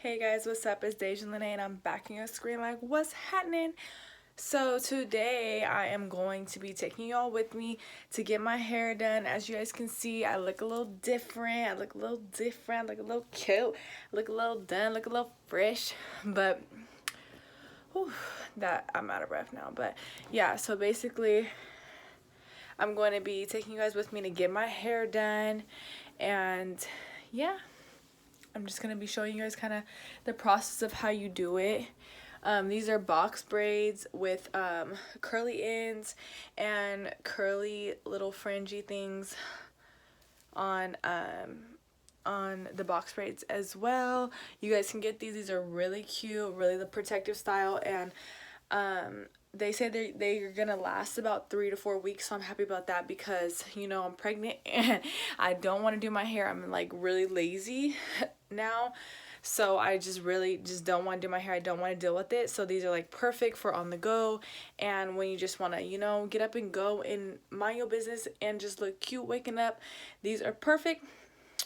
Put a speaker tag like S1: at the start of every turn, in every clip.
S1: Hey guys, what's up? It's Deja Lene and I'm back on your screen like, what's happening? So today I am going to be taking y'all with me to get my hair done. As you guys can see, I look a little different. I look a little cute. I look a little done, look a little fresh. But, whew, that I'm out of breath now. But yeah, so basically I'm going to be taking you guys with me to get my hair done. And yeah, I'm just going to be showing you guys kind of the process of how you do it. These are box braids with curly ends and curly little fringy things on the box braids as well. You guys can get these. These are really cute, really the protective style, and they say they're gonna last about 3 to 4 weeks, so I'm happy about that because, you know, I'm pregnant and I don't want to do my hair. I'm like really lazy now, so I just don't want to do my hair. I don't want to deal with it. So these are like perfect for on the go, and when you just want to, you know, get up and go and mind your business and just look cute waking up, these are perfect.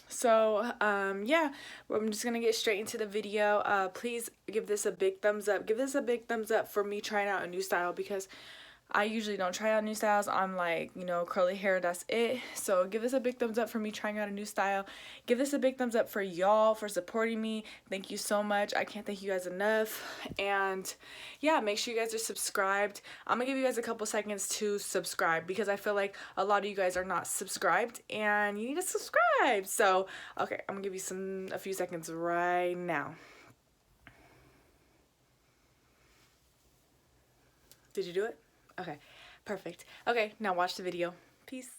S1: So yeah, I'm just gonna get straight into the video. Please give this a big thumbs up. Give this a big thumbs up for me trying out a new style, because I usually don't try out new styles. I'm like, you know, curly hair, that's it. So give this a big thumbs up for me trying out a new style. Give this a big thumbs up for y'all for supporting me. Thank you so much. I can't thank you guys enough. And yeah, make sure you guys are subscribed. I'm gonna give you guys a couple seconds to subscribe because I feel like a lot of you guys are not subscribed and you need to subscribe. So okay, I'm gonna give you a few seconds right now. Did you do it? Okay, perfect. Okay, now watch the video. Peace.